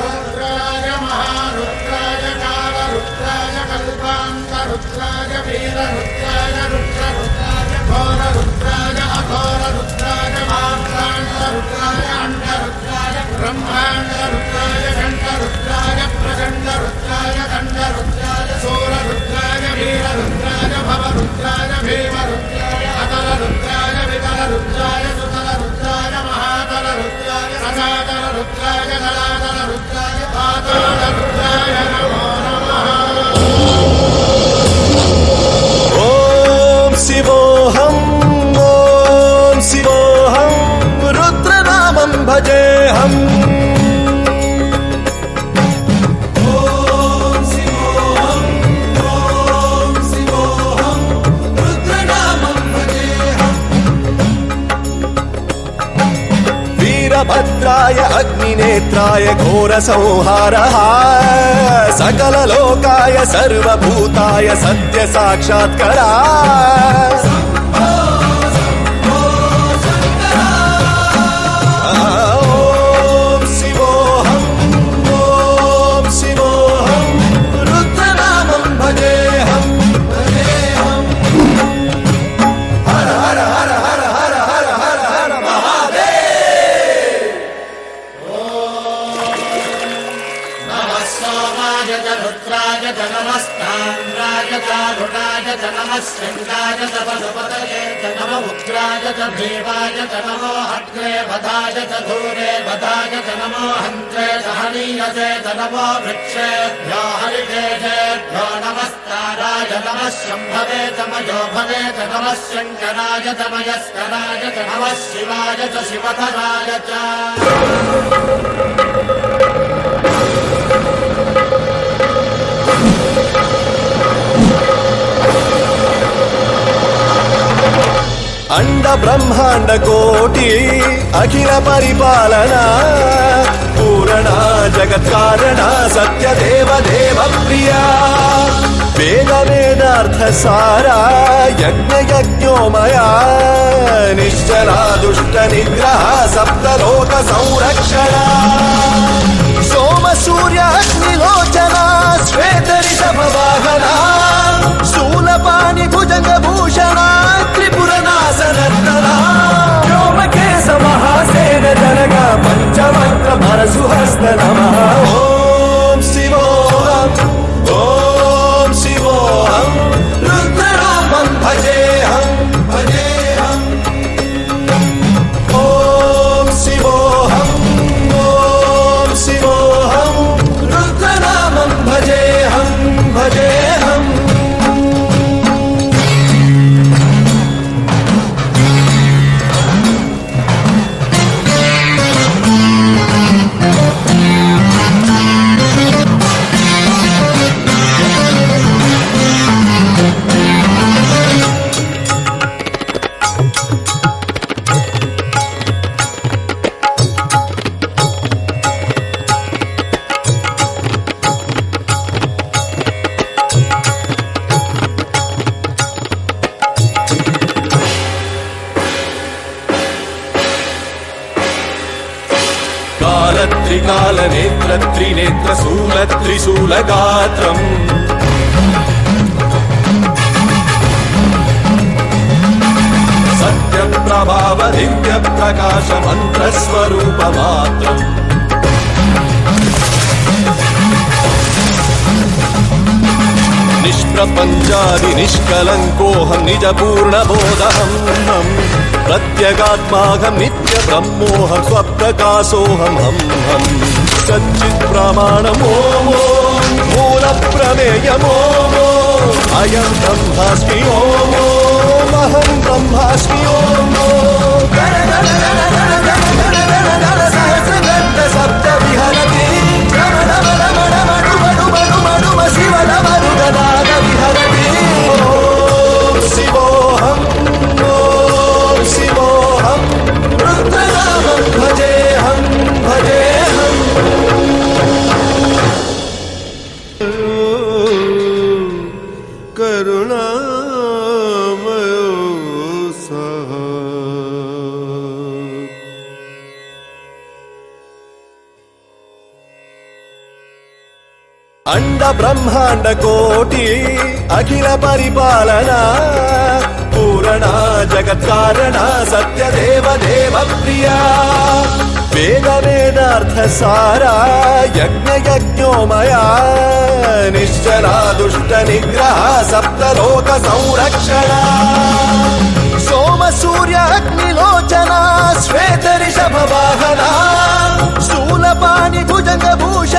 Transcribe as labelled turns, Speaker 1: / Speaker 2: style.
Speaker 1: रुद्राय महारुद्राय कालरुद्राय कल्पान्तरुद्राय वीररुद्राय रुद्ररुद्राय घोररुद्राय अघोररुद्राय मात्राण्डरुद्राय अण्डरुद्राय ब्रह्माण्डरुद्राय घण्टरुद्राय प्रचण्डरुद्राय दण्डरुद्राय सूररुद्राय वीररुद्राय भवरुद्राय भीमरुद्राय अतलरुद्राय वितलरुद्राय सुतलरुद्राय महातलरुद्राय सनातलरुद्राय जलातलरुद्राय पातालरुद्राय नमो नमः।
Speaker 2: ॐ शिवोऽहम् ॐ शिवोऽहम् रुद्रनामं भजेऽहम्। वीरभद्राय अग्निनेत्राय घोरसंहारः सकललोकाय सर्वभूताय सत्यसाक्षात्करा। ॐ शिवोऽहम् ॐ शिवोऽहम् रुद्रनामं भजेऽहम्। हर हर हर हर हर हर हर हर महादेव।
Speaker 1: नमः सोमाय च रुद्राय च नमस्ताम्राय च रुणाय च नमः शङ्काय च पशुपतये च नमः उग्राय च भीमाय च नमो हग्रे वधाय च धूरे वधाय च नमो हन्त्रे च हनीयसे च नमो वृक्षेभ्यो हरिकेशेभ्यो नमस्ताराय नमः शम्भवे च मयोभवे च नमः शङ्कराय च मयस्कराय च नमः शिवाय च शिवधराय च।
Speaker 2: अंड ब्रह्मांड कोटि अखिल परिपालना पूरणा जगत् कारणा सत्य देव देव प्रिया वेद वेदार्थ सारा यज्ञ यज्ञोमया निश्चला दुष्ट निग्रह सप्तलोक संरक्षणा सोम सूर्य अग्निलोचना श्वेत ऋषभ वाहना शूलपाणि भुजंग भूषणा त्रिपुरनाशनर्दना व्योमकेश महासेन जनक पंचवक्त्र भरसुहस्त नमः। ॐ शिवोऽहम् ॐ शिवोऽहम् रुद्रनामं भजेऽहम् भजेऽहम्। ॐ शिवोऽहम् ॐ शिवोऽहम् रुद्रनामं भजेऽहम् भजेऽहम्। त्रिकाल नेत्र त्रिनेत्र शूल त्रिशूल गात्रम् सत्य प्रभाव दिव्य प्रकाश मंत्र स्वरूप मात्रम् निष्प्रपञ्चादि निष्कलङ्कोऽहं निज पूर्ण बोधहम् प्रत्यगात्माहं नित्य ब्रह्मोऽहं स्वप्रकाशोऽहं हम हम सच्चित् प्रमाणम् ॐ मूल प्रमेयम् ॐ अयं ब्रह्मास्मि ॐ अहं ब्रह्मास्मि ॐ सहस्रगन्ध सप्त विहरति शिवनमरुगनाद विहरति। ॐ शिवोऽहम् ॐ शिवोऽहम् रुद्रनामं भजेऽहम् भजेऽहम्। करुणामयो सः అండ బ్రహ్మాండ కోటి అఖిల పరిపాలన పూరణ జగత్కారణ సత్యదేవ దేవ ప్రియా వేద వేదార్థ సారా యజ్ఞ యజ్ఞోమయా నిశ్చలా దుష్ట నిగ్రహ సప్తలోక సంరక్షణ సోమ సూర్య అగ్నిలోచన శ్వేత రిషభ వాహన శూలపాణి భుజంగ భూషణ